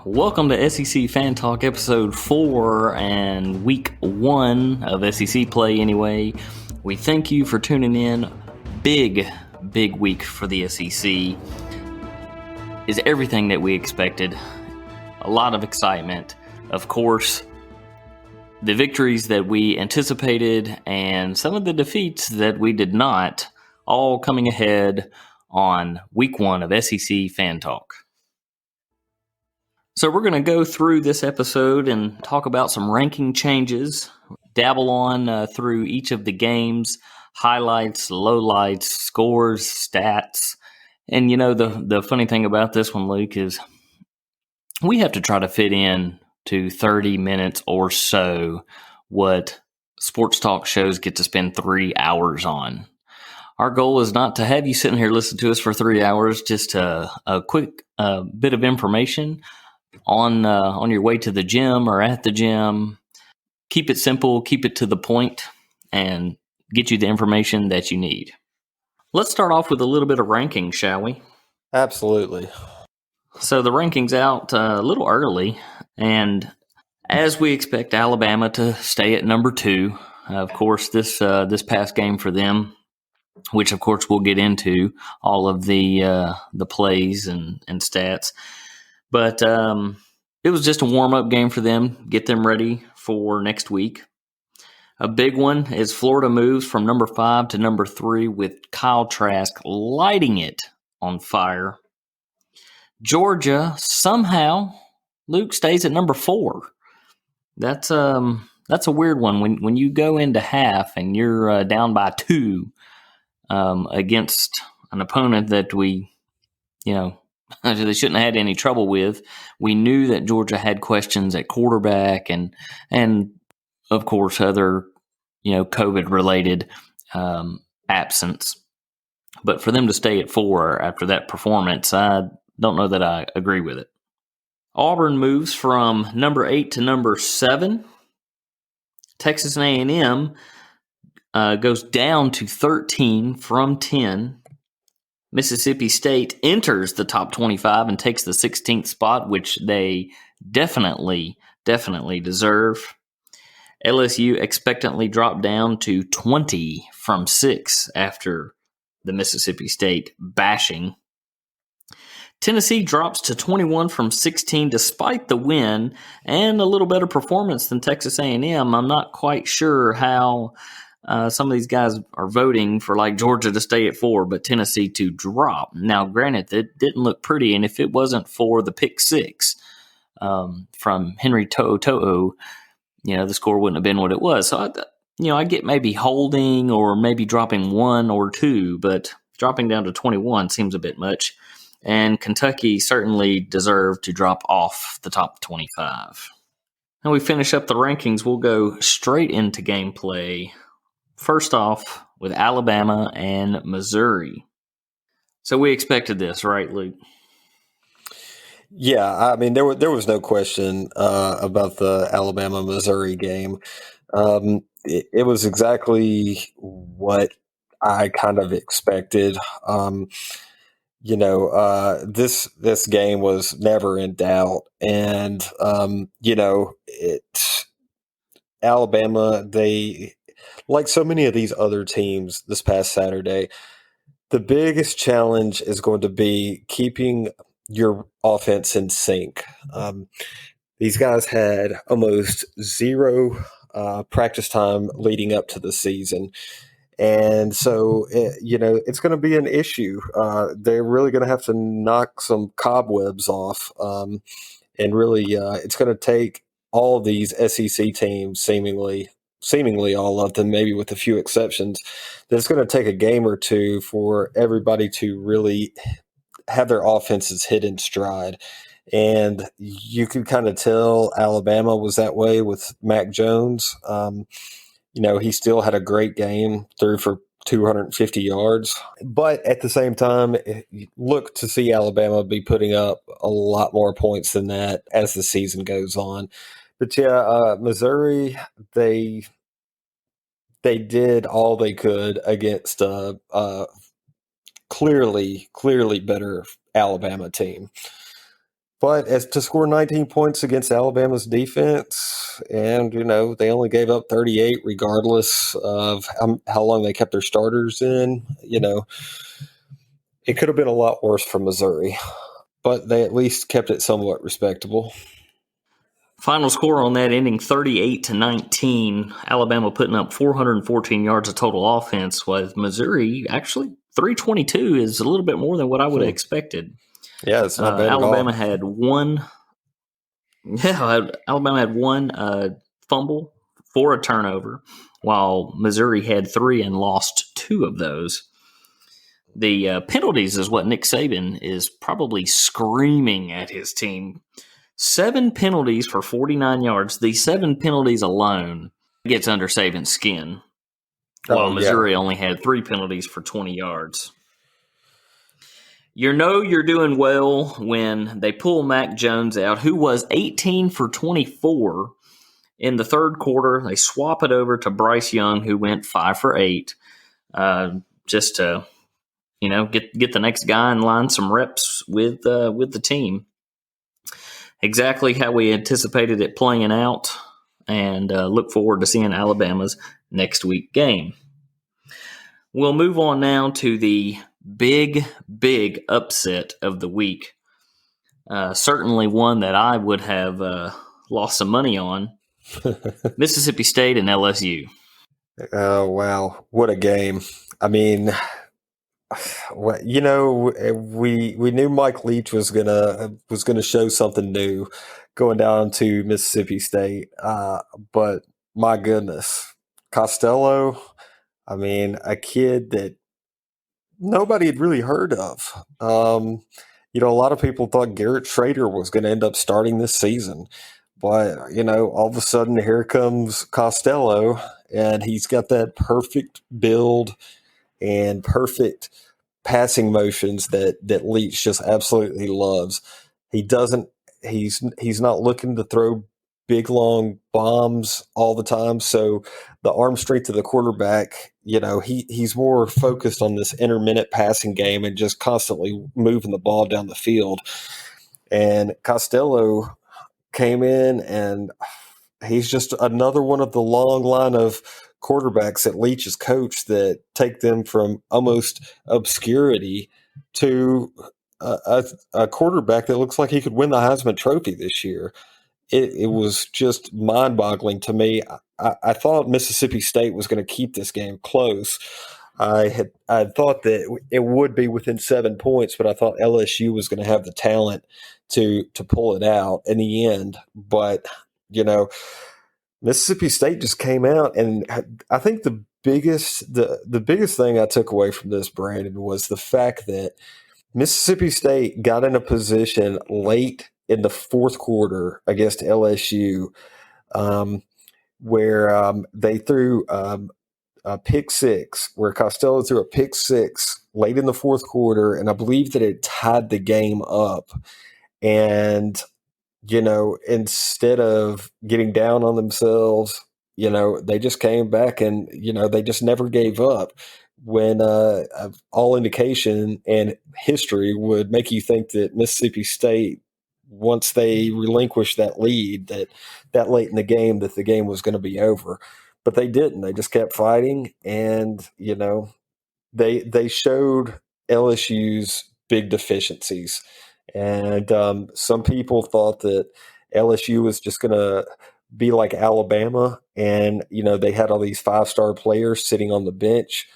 Welcome to SEC Fan Talk episode 4 and week 1 of SEC play anyway. We thank you for tuning in. Big week for the SEC. Is everything that we expected. A lot of excitement. Of course, the victories that we anticipated and some of the defeats that we did not, all coming ahead on week 1 of SEC Fan Talk. So we're going to go through this episode and talk about some ranking changes, dabble on through each of the games, highlights, lowlights, scores, stats. And the funny thing about this one, Luke, is we have to try to fit in to 30 minutes or so what sports talk shows get to spend 3 hours on. Our goal is not to have you sitting here listening to us for 3 hours, just a quick bit of information on your way to the gym or at the gym. Keep it simple, keep it to the point, and get you the information that you need. Let's start off with a little bit of ranking, shall we? Absolutely. So the ranking's out a little early, and as we expect Alabama to stay at number 2. Of course, this past game for them, which of course we'll get into all of the plays and stats. But it was just a warm-up game for them, get them ready for next week. A big one is Florida moves from number 5 to number 3 with Kyle Trask lighting it on fire. Georgia somehow, Luke, stays at number 4. That's a weird one. When you go into half and you're down by 2 against an opponent that we, they shouldn't have had any trouble with. We knew that Georgia had questions at quarterback and of course other, COVID-related absence. But for them to stay at 4 after that performance, I don't know that I agree with it. Auburn moves from number 8 to number 7. Texas A&M goes down to 13 from 10. Mississippi State enters the top 25 and takes the 16th spot, which they definitely deserve. LSU expectantly dropped down to 20 from 6 after the Mississippi State bashing. Tennessee drops to 21 from 16 despite the win and a little better performance than Texas A&M. I'm not quite sure how some of these guys are voting for like Georgia to stay at 4, but Tennessee to drop. Now, granted, that didn't look pretty, and if it wasn't for the pick 6 from Henry To'o, the score wouldn't have been what it was. So, I get maybe holding or maybe dropping 1 or 2, but dropping down to 21 seems a bit much. And Kentucky certainly deserved to drop off the top 25. Now we finish up the rankings. We'll go straight into gameplay. First off, with Alabama and Missouri. So we expected this, right, Luke? Yeah, I mean, there was no question about the Alabama-Missouri game. It was exactly what I kind of expected. This game was never in doubt, and Alabama, they, like so many of these other teams this past Saturday, the biggest challenge is going to be keeping your offense in sync. These guys had almost zero practice time leading up to the season. And so, it's going to be an issue. They're really going to have to knock some cobwebs off. And really, it's going to take all these SEC teams, seemingly all of them, maybe with a few exceptions, that it's going to take a game or two for everybody to really have their offenses hit in stride. And you could kind of tell Alabama was that way with Mac Jones. He still had a great game, threw for 250 yards. But at the same time, look to see Alabama be putting up a lot more points than that as the season goes on. But yeah, Missouri, they did all they could against clearly better Alabama team. But as to score 19 points against Alabama's defense, and they only gave up 38, regardless of how long they kept their starters in. It could have been a lot worse for Missouri, but they at least kept it somewhat respectable. Final score on that ending 38-19. Alabama putting up 414 yards of total offense, with Missouri actually 322 is a little bit more than what I would have expected. Yeah, it's not bad Alabama at all. had one. Yeah, Alabama had one fumble for a turnover, while Missouri had 3 and lost 2 of those. The penalties is what Nick Saban is probably screaming at his team. 7 penalties for 49 yards. The 7 penalties alone gets under Saban's skin, while Missouri only had 3 penalties for 20 yards. You're doing well when they pull Mac Jones out, who was 18 for 24 in the third quarter. They swap it over to Bryce Young, who went 5 for 8, just to get the next guy in line some reps with the team. Exactly how we anticipated it playing out, and look forward to seeing Alabama's next week game. We'll move on now to the big upset of the week. Certainly one that I would have lost some money on. Mississippi State and LSU. Oh, wow. What a game. I mean, we knew Mike Leach was gonna show something new going down to Mississippi State, but my goodness, Costello. I mean, a kid that nobody had really heard of. A lot of people thought Garrett Schrader was going to end up starting this season, but all of a sudden here comes Costello, and he's got that perfect build and perfect passing motions that Leach just absolutely loves. He's not looking to throw big long bombs all the time, so the arm strength of the quarterback, he's more focused on this intermittent passing game and just constantly moving the ball down the field. And Costello came in, and he's just another one of the long line of quarterbacks that Leach has coached that take them from almost obscurity to a quarterback that looks like he could win the Heisman Trophy this year. It was just mind-boggling to me. I thought Mississippi State was going to keep this game close. I thought that it would be within 7 points, but I thought LSU was going to have the talent to pull it out in the end. But Mississippi State just came out, and I think the biggest thing I took away from this, Brandon, was the fact that Mississippi State got in a position late in the fourth quarter against LSU, where they threw a pick six, where Costello threw a pick six late in the fourth quarter, and I believe that it tied the game up. And instead of getting down on themselves, they just came back, and they just never gave up. When all indication and history would make you think that Mississippi State, once they relinquished that lead, that late in the game, that the game was going to be over. But they didn't. They just kept fighting, and they showed LSU's big deficiencies. And some people thought that LSU was just going to be like Alabama, and they had all these 5-star players sitting on the bench,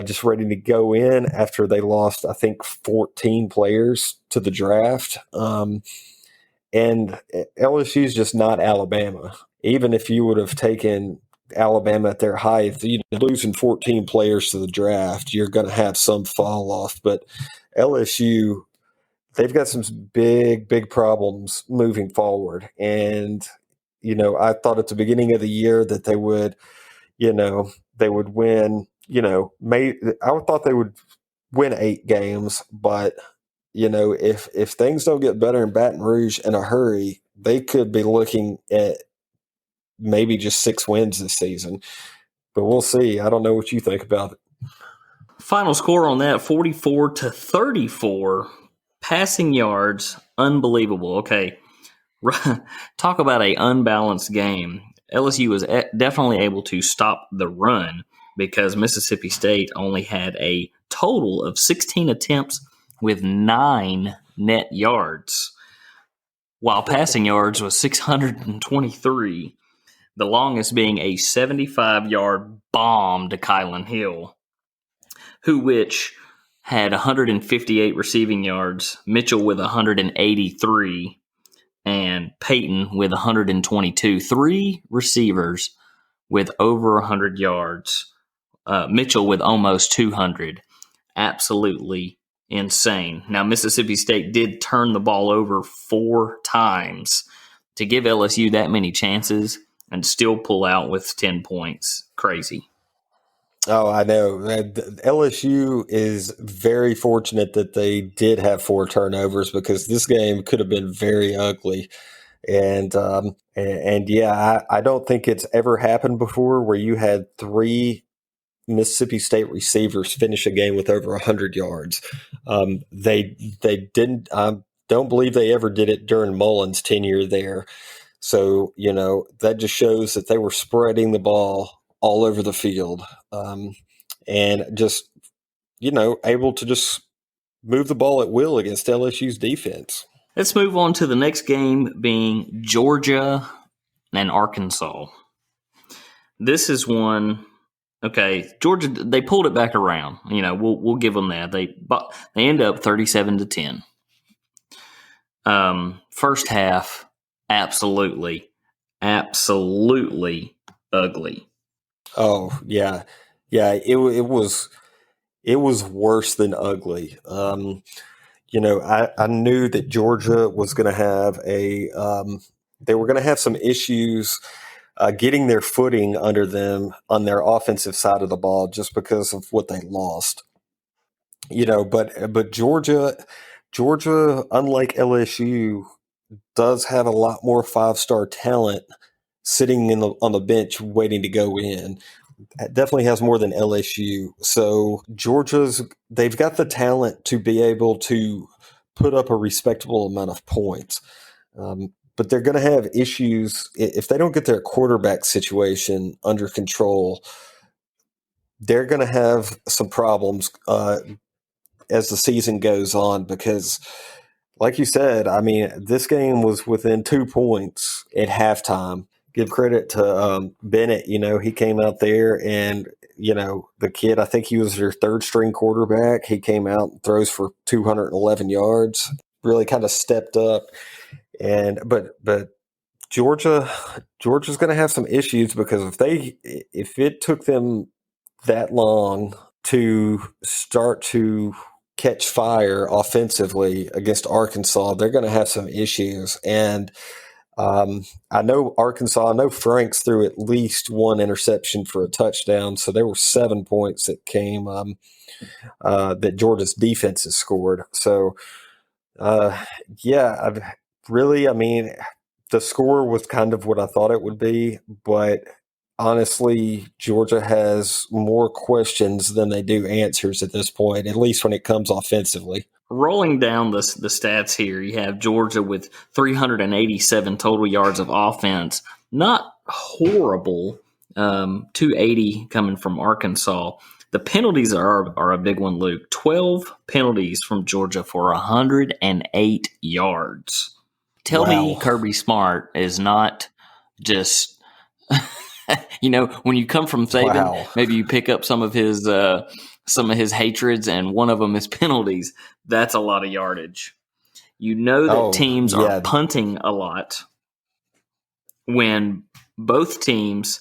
just ready to go in after they lost, I think, 14 players to the draft. And LSU is just not Alabama. Even if you would have taken Alabama at their height, losing 14 players to the draft, you're going to have some fall off. But LSU, they've got some big problems moving forward. And, I thought at the beginning of the year that they would win, I thought they would win 8 games, but if things don't get better in Baton Rouge in a hurry, they could be looking at maybe just 6 wins this season. But we'll see. I don't know what you think about it. Final score on that, 44-34. Passing yards, unbelievable. Okay, talk about a unbalanced game. LSU was definitely able to stop the run because Mississippi State only had a total of 16 attempts with 9 net yards, while passing yards was 623, the longest being a 75-yard bomb to Kylan Hill, which had 158 receiving yards, Mitchell with 183, and Peyton with 122. 3 receivers with over 100 yards. Mitchell with almost 200. Absolutely insane. Now, Mississippi State did turn the ball over 4 times. To give LSU that many chances and still pull out with 10 points, crazy. Oh, I know. LSU is very fortunate that they did have 4 turnovers because this game could have been very ugly. And yeah, I don't think it's ever happened before where you had 3 Mississippi State receivers finish a game with over 100 yards. They didn't. I don't believe they ever did it during Mullen's tenure there. So that just shows that they were spreading the ball all over the field, and just able to just move the ball at will against LSU's defense. Let's move on to the next game, being Georgia and Arkansas. This is one. Okay, Georgia, they pulled it back around. We'll give them that. They end up 37-10. First half, absolutely ugly. Oh yeah. It was worse than ugly. I knew that Georgia was going to have they were going to have some issues getting their footing under them on their offensive side of the ball just because of what they lost. But Georgia, unlike LSU, does have a lot more 5-star talent sitting on the bench waiting to go in. It definitely has more than LSU. So they've got the talent to be able to put up a respectable amount of points. But they're going to have issues if they don't get their quarterback situation under control. They're going to have some problems as the season goes on because, like you said, I mean, this game was within 2 points at halftime. Give credit to Bennett. He came out there and, the kid, I think he was their 3rd-string quarterback. He came out and throws for 211 yards, really kind of stepped up. But Georgia's going to have some issues because if it took them that long to start to catch fire offensively against Arkansas, they're going to have some issues. And I know Franks threw at least 1 interception for a touchdown, so there were 7 points that came that Georgia's defense has scored. So yeah, the score was kind of what I thought it would be, but honestly, Georgia has more questions than they do answers at this point, at least when it comes offensively. Rolling down the stats here, you have Georgia with 387 total yards of offense. Not horrible. 280 coming from Arkansas. The penalties are a big one, Luke. 12 penalties from Georgia for 108 yards. Tell me Kirby Smart is not just, when you come from Saban, maybe you pick up some of his hatreds, and one of them is penalties. That's a lot of yardage. That teams are punting a lot when both teams,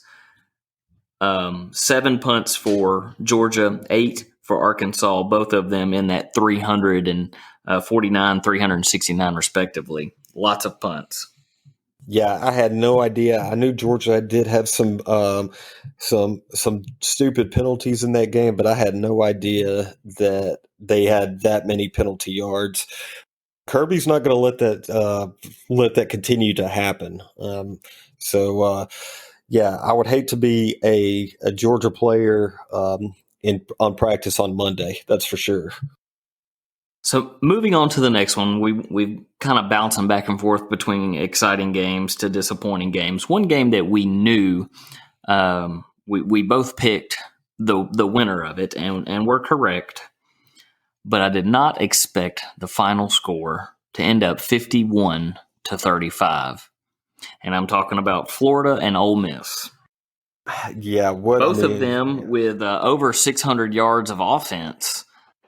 7 punts for Georgia, 8 for Arkansas, both of them in that 349, 369 respectively. Lots of punts. Yeah, I had no idea. I knew Georgia did have some stupid penalties in that game, but I had no idea that they had that many penalty yards. Kirby's not going to let that continue to happen. Yeah, I would hate to be a Georgia player on practice on Monday. That's for sure. So moving on to the next one, we kind of bouncing back and forth between exciting games to disappointing games. One game that we knew, we both picked the winner of it, and we're correct. But I did not expect the final score to end up 51-35, and I'm talking about Florida and Ole Miss. Yeah, Both of them with over 600 yards of offense.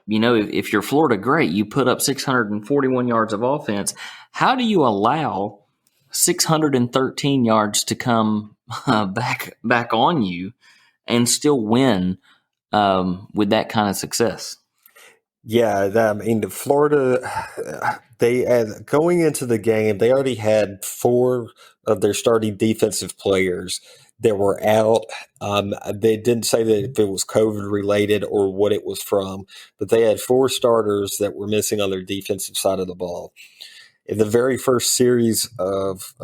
You know, if you're Florida, great. You put up 641 yards of offense. How do you allow 613 yards to come back on you and still win with that kind of success? Yeah, the Florida, going into the game, they already had 4 of their starting defensive players that were out. They didn't say that if it was COVID related or what it was from, but they had 4 starters that were missing on their defensive side of the ball. In the very first series of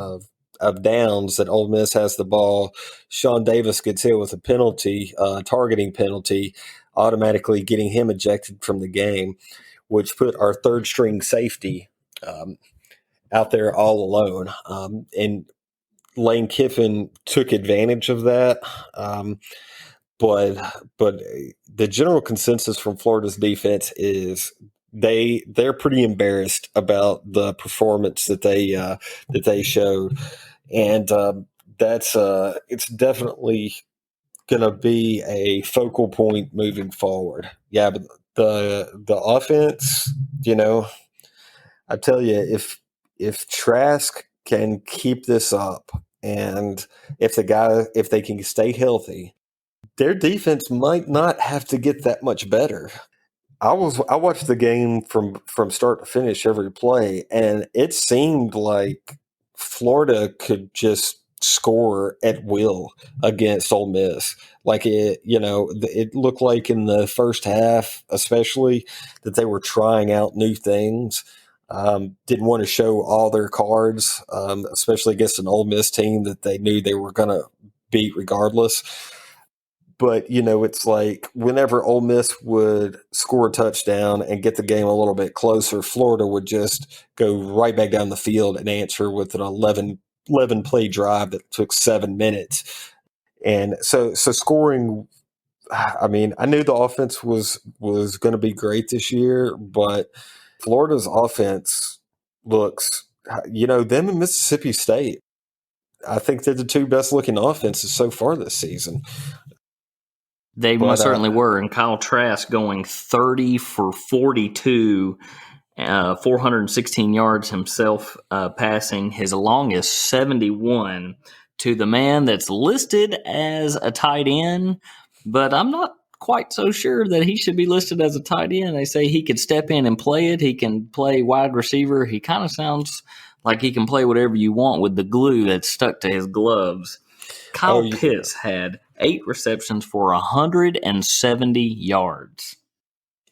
downs that Ole Miss has the ball, Sean Davis gets hit with a penalty, targeting penalty, automatically getting him ejected from the game, which put our third string safety out there all alone. And Lane Kiffin took advantage of that. But the general consensus from Florida's defense is they're pretty embarrassed about the performance that they showed, and that's it's definitely going to be a focal point moving forward. Yeah, but the offense, I tell you, if Trask can keep this up, and if they can stay healthy, their defense might not have to get that much better. I watched the game from start to finish, every play, and it seemed like Florida could just score at will against Ole Miss. Like it looked like in the first half, especially, that they were trying out new things. Didn't want to show all their cards, especially against an Ole Miss team that they knew they were going to beat regardless. But, it's like whenever Ole Miss would score a touchdown and get the game a little bit closer, Florida would just go right back down the field and answer with an 11 play drive that took 7 minutes. And so scoring, I mean, I knew the offense was going to be great this year, but Florida's offense looks, them and Mississippi State, I think they're the 2 best looking offenses so far this season. They most certainly were. And Kyle Trask going 30 for 42, 416 yards himself passing, his longest 71 to the man that's listed as a tight end, but I'm not quite so sure that he should be listed as a tight end. They say he could step in and play it. He can play wide receiver. He kind of sounds like he can play whatever you want with the glue that's stuck to his gloves. Kyle Pitts had 8 receptions for 170 yards.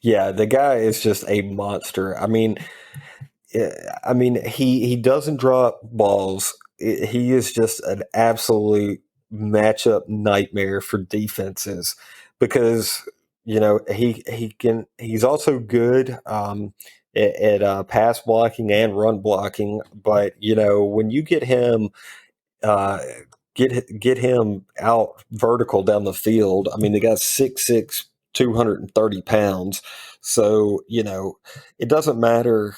Yeah, the guy is just a monster. I mean, he doesn't drop balls. He is just an absolute matchup nightmare for defenses because he's also good at pass blocking and run blocking. But when you get him. Get him out vertical down the field. I mean, the guy's 6'6", 230 pounds. So, it doesn't matter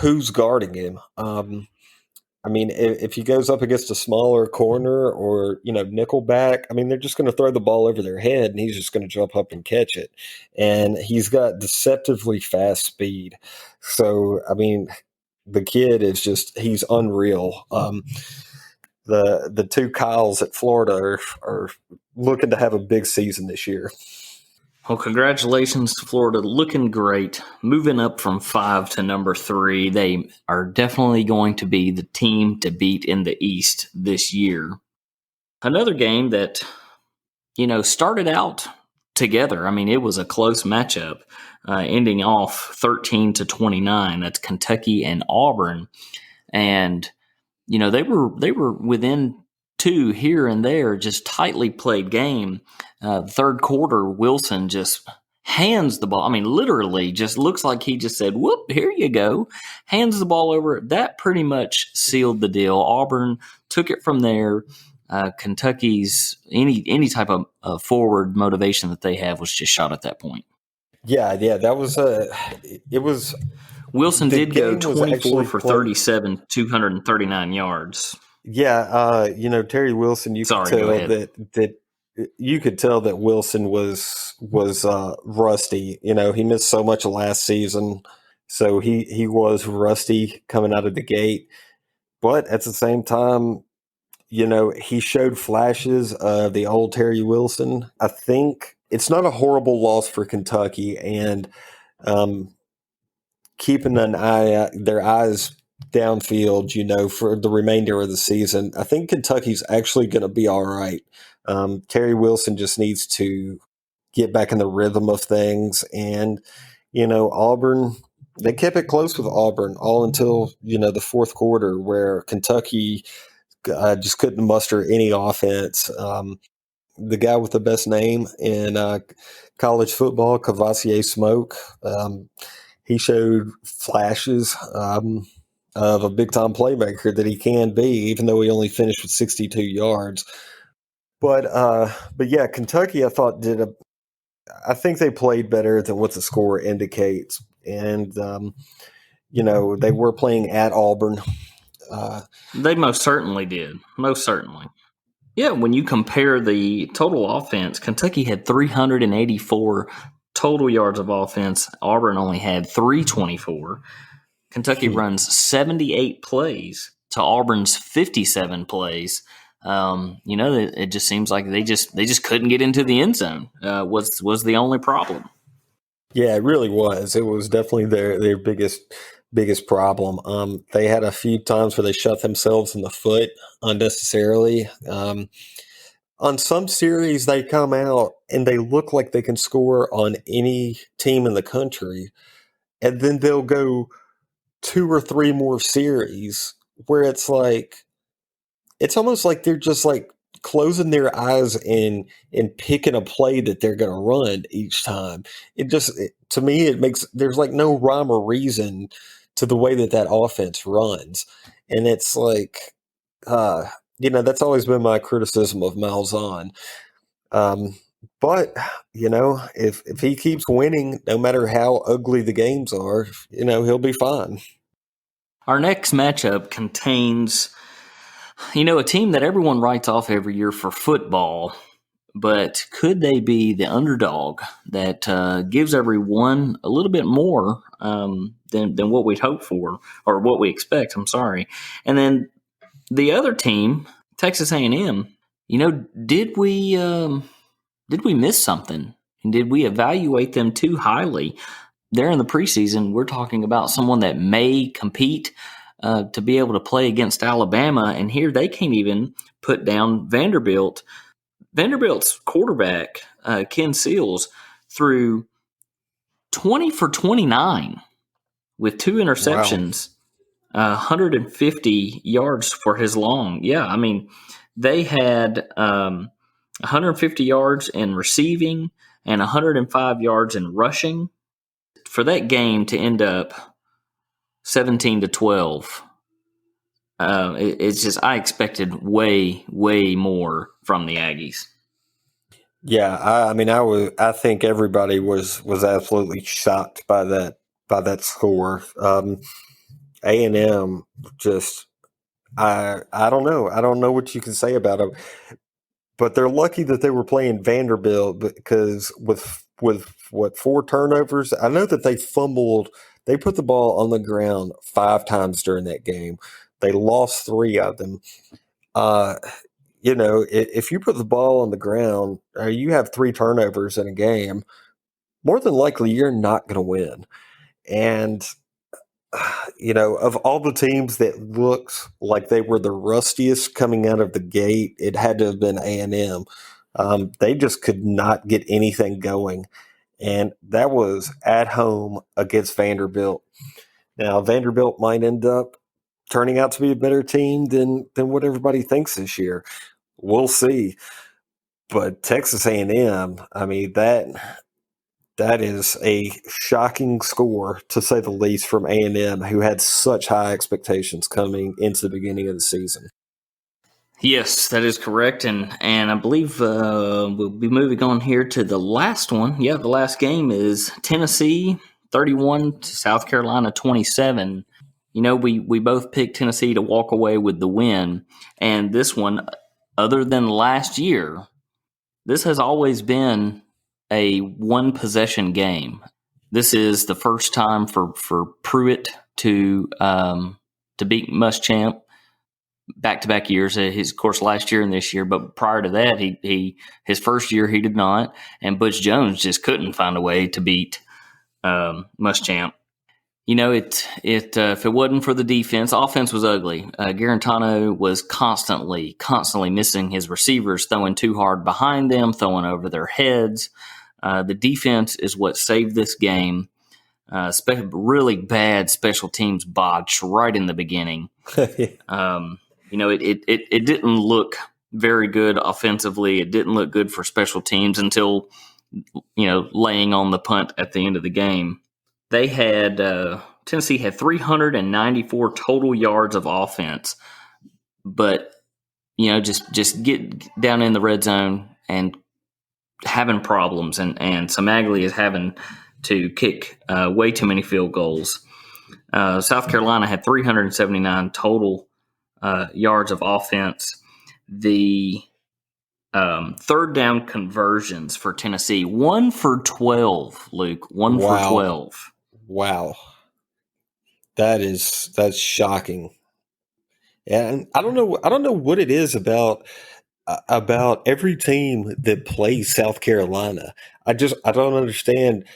who's guarding him. I mean, if he goes up against a smaller corner or, nickel back, I mean, they're just going to throw the ball over their head and he's just going to jump up and catch it. And he's got deceptively fast speed. So, I mean, the kid is he's unreal. The 2 Kyles at Florida are looking to have a big season this year. Well, congratulations to Florida. Looking great. Moving up from 5 to number 3. They are definitely going to be the team to beat in the East this year. Another game that, started out together. I mean, it was a close matchup, ending off 13-29. That's Kentucky and Auburn. And they were within 2 here and there, just tightly played game. Third quarter, Wilson just hands the ball. I mean, literally just looks like he just said, whoop, here you go. Hands the ball over. That pretty much sealed the deal. Auburn took it from there. Kentucky's any type of forward motivation that they have was just shot at that point. Yeah, that was it was. Wilson did go game was 24 actually for played- 37, 239 yards. Yeah, Terry Wilson. You Sorry, could go tell ahead. that you could tell that Wilson was rusty. He missed so much last season, so he was rusty coming out of the gate. But at the same time, he showed flashes of the old Terry Wilson. I think it's not a horrible loss for Kentucky, and keeping their eyes downfield, for the remainder of the season. I think Kentucky's actually going to be all right. Terry Wilson just needs to get back in the rhythm of things, and Auburn. They kept it close with Auburn all until the fourth quarter, where Kentucky just couldn't muster any offense. The guy with the best name in college football, Cavassier Smoke, he showed flashes of a big-time playmaker that he can be, even though he only finished with 62 yards. But yeah, Kentucky, I thought I think they played better than what the score indicates, and they were playing at Auburn. They most certainly did. Most certainly. Yeah, when you compare the total offense, Kentucky had 384 total yards of offense. Auburn only had 324. Kentucky runs 78 plays to Auburn's 57 plays. It just seems like they just couldn't get into the end zone. Was the only problem. Yeah, it really was. It was definitely their biggest problem. They had a few times where they shot themselves in the foot unnecessarily. On some series, they come out and they look like they can score on any team in the country, and then they'll go 2 or 3 more series where it's almost like they're just like closing their eyes and picking a play that they're going to run each time. To me, there's like no rhyme or reason to the way that offense runs. And it's like, that's always been my criticism of Malzahn. But, if he keeps winning, no matter how ugly the games are, he'll be fine. Our next matchup contains, a team that everyone writes off every year for football, but could they be the underdog that gives everyone a little bit more than what we'd hope for, or what we expect, I'm sorry. And then the other team, Texas A&M, did we miss something? And did we evaluate them too highly? They're in the preseason. We're talking about someone that may compete to be able to play against Alabama, and here they can't even put down Vanderbilt. Vanderbilt's quarterback, Ken Seals, threw 20 for 29 with 2 interceptions, 150 yards for his long. Yeah, I mean, they had 150 yards in receiving and 105 yards in rushing. For that game to end up 17-12, it's just, I expected way, way more from the Aggies. Yeah, I think everybody was absolutely shocked by that score. A&M just, I don't know. I don't know what you can say about them, but they're lucky that they were playing Vanderbilt, because with 4 turnovers, I know that they fumbled. They put the ball on the ground 5 times during that game. They lost 3 of them. If you put the ball on the ground, or you have 3 turnovers in a game, more than likely you're not going to win. And, of all the teams that looked like they were the rustiest coming out of the gate, it had to have been A&M. They just could not get anything going. And that was at home against Vanderbilt. Now, Vanderbilt might end up turning out to be a better team than what everybody thinks this year. We'll see. But Texas A&M, I mean, That is a shocking score, to say the least, from A&M, who had such high expectations coming into the beginning of the season. Yes, that is correct, and I believe we'll be moving on here to the last one. Yeah, the last game is Tennessee 31 to South Carolina 27. We both picked Tennessee to walk away with the win, and this one, other than last year, this has always been a one possession game. This is the first time for Pruitt to beat Muschamp back to back years. His course last year and this year, but prior to that, his first year he did not, and Butch Jones just couldn't find a way to beat Muschamp. If it wasn't for the defense, offense was ugly. Garantano was constantly missing his receivers, throwing too hard behind them, throwing over their heads. The defense is what saved this game. Really bad special teams botch right in the beginning. It didn't look very good offensively. It didn't look good for special teams until, laying on the punt at the end of the game. They had Tennessee had 394 total yards of offense, but just get down in the red zone and having problems, and Samagli is having to kick way too many field goals. South Carolina had 379 total yards of offense. The third down conversions for Tennessee, 1 for 12, Luke, 1 for 12. Wow. That's shocking. And I don't know what it is about every team that plays South Carolina. I don't understand.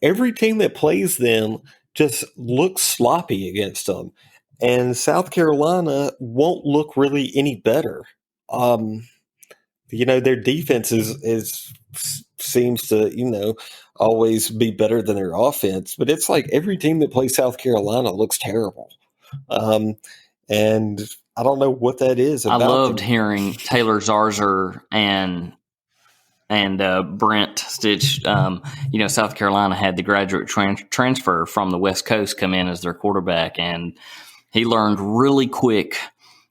Every team that plays them just looks sloppy against them, and South Carolina won't look really any better. Their defense seems to always be better than their offense, but it's like every team that plays South Carolina looks terrible. And I don't know what that is about. I loved hearing Taylor Zarzour and Brent Stitch. South Carolina had the graduate transfer from the West Coast come in as their quarterback, and he learned really quick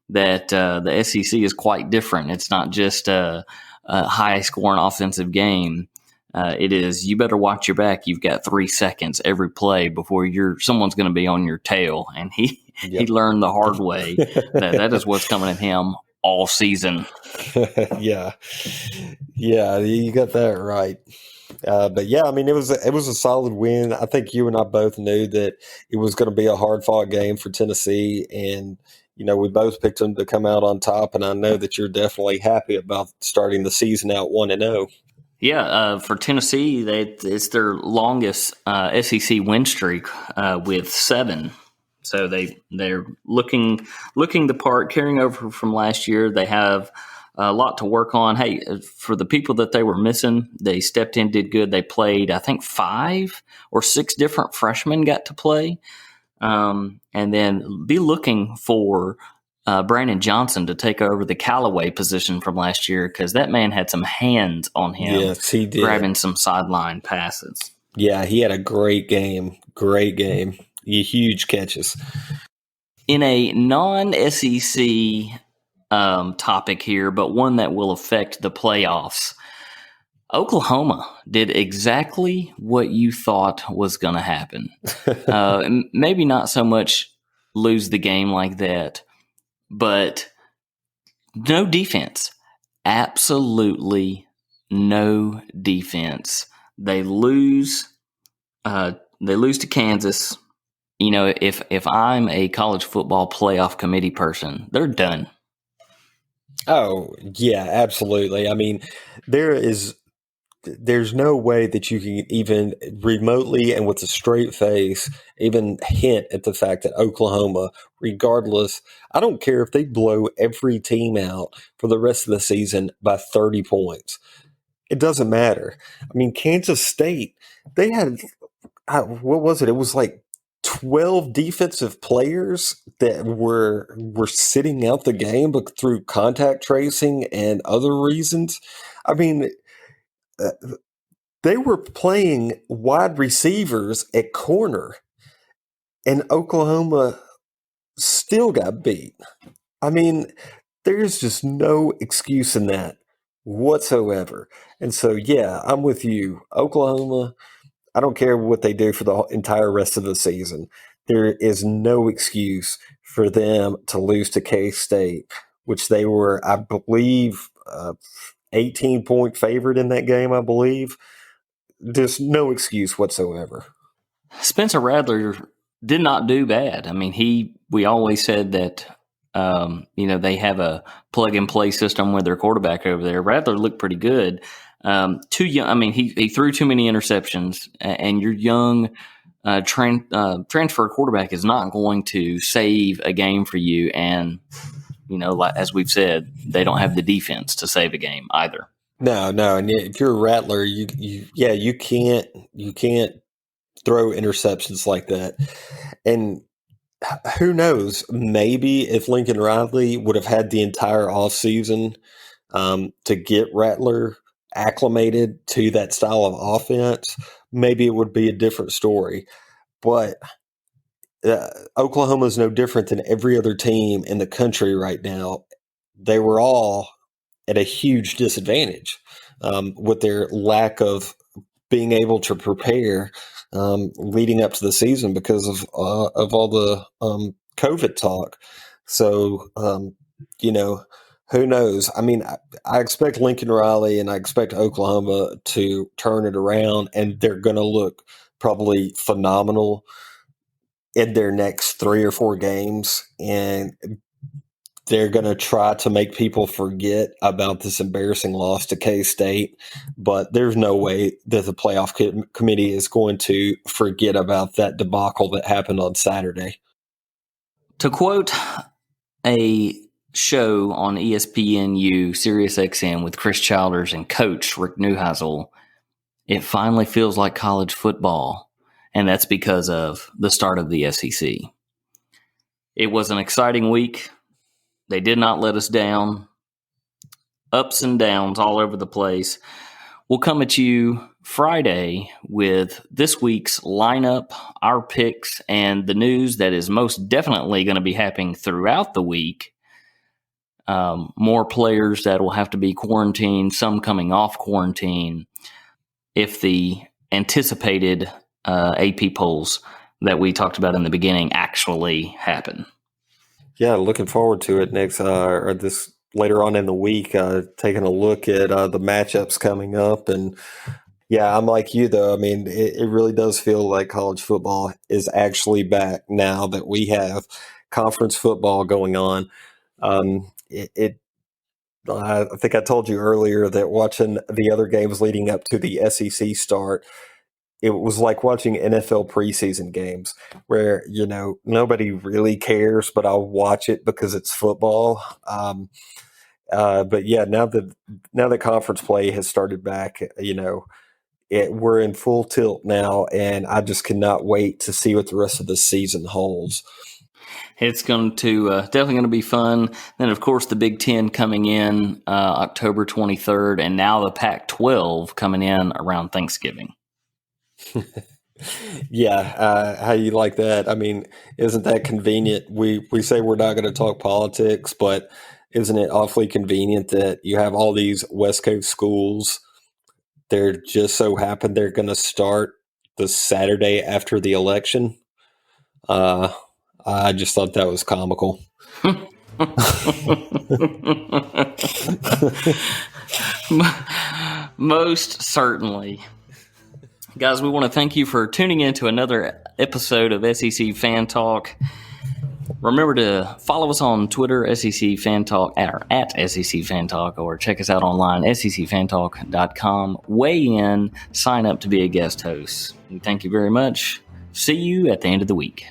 that the SEC is quite different. It's not just a high-scoring offensive game. It is, you better watch your back. You've got 3 seconds every play before someone's going to be on your tail. And he learned the hard way that is what's coming at him all season. Yeah, you got that right. But yeah, I mean, it was a solid win. I think you and I both knew that it was going to be a hard-fought game for Tennessee, and we both picked them to come out on top. And I know that you're definitely happy about starting the season out 1-0. Yeah, for Tennessee, it's their longest SEC win streak with 7. So they're looking the part, carrying over from last year. They have a lot to work on. Hey, for the people that they were missing, they stepped in, did good. They played, I think, 5 or 6 different freshmen got to play. And then be looking for Brandon Johnson to take over the Callaway position from last year, because that man had some hands on him. Yes, he did. Grabbing some sideline passes. Yeah, he had a great game. Huge catches. In a non-SEC topic here, but one that will affect the playoffs, Oklahoma did exactly what you thought was going to happen. Maybe not so much lose the game like that, but no defense. Absolutely no defense. They lose to Kansas. If I'm a college football playoff committee person, they're done. Oh, yeah, absolutely. I mean, there's no way that you can even remotely and with a straight face even hint at the fact that Oklahoma, regardless, I don't care if they blow every team out for the rest of the season by 30 points. It doesn't matter. I mean, Kansas State, they had, what was it? It was like 12 defensive players that were sitting out the game, but through contact tracing and other reasons. I mean, they were playing wide receivers at corner, and Oklahoma still got beat. I mean, there's just no excuse in that whatsoever. And so, yeah, I'm with you. Oklahoma, I don't care what they do for the entire rest of the season. There is no excuse for them to lose to K-State, which they were, I believe, 18-point favorite in that game, I believe. There's no excuse whatsoever. Spencer Rattler did not do bad. I mean, we always said that, they have a plug-and-play system with their quarterback over there. Rattler looked pretty good. Too young. I mean, he threw too many interceptions, and your young transfer quarterback is not going to save a game for you. And like, as we've said, they don't have the defense to save a game either. No, and if you're a Rattler, you can't throw interceptions like that. And who knows? Maybe if Lincoln Riley would have had the entire offseason to get Rattler acclimated to that style of offense, maybe it would be a different story. But Oklahoma is no different than every other team in the country right now. They were all at a huge disadvantage with their lack of being able to prepare leading up to the season because of all the COVID talk. So, who knows? I mean, I expect Lincoln Riley and I expect Oklahoma to turn it around, and they're going to look probably phenomenal in their next 3 or 4 games. And they're going to try to make people forget about this embarrassing loss to K-State, but there's no way that the playoff committee is going to forget about that debacle that happened on Saturday. To quote a show on ESPNU, SiriusXM with Chris Childers and coach Rick Neuheisel, it finally feels like college football, and that's because of the start of the SEC. It was an exciting week. They did not let us down. Ups and downs all over the place. We'll come at you Friday with this week's lineup, our picks, and the news that is most definitely going to be happening throughout the week. More players that will have to be quarantined, some coming off quarantine, if the anticipated AP polls that we talked about in the beginning actually happen. Yeah, looking forward to it next or this later on in the week. Taking a look at the matchups coming up, and yeah, I'm like you though. I mean, it really does feel like college football is actually back now that we have conference football going on. I think I told you earlier that watching the other games leading up to the SEC start, it was like watching NFL preseason games where, nobody really cares, but I'll watch it because it's football. But yeah, now that conference play has started back, we're in full tilt now, and I just cannot wait to see what the rest of the season holds. It's going to definitely going to be fun. Then, of course, the Big Ten coming in October 23rd, and now the Pac-12 coming in around Thanksgiving. Yeah, how you like that? I mean, isn't that convenient? We say we're not going to talk politics, but isn't it awfully convenient that you have all these West Coast schools? They're just so happen they're going to start the Saturday after the election. I just thought that was comical. Most certainly. Guys, we want to thank you for tuning in to another episode of SEC Fan Talk. Remember to follow us on Twitter, SEC Fan Talk, at SEC Fan Talk, or check us out online, secfantalk.com. Weigh in, sign up to be a guest host. We thank you very much. See you at the end of the week.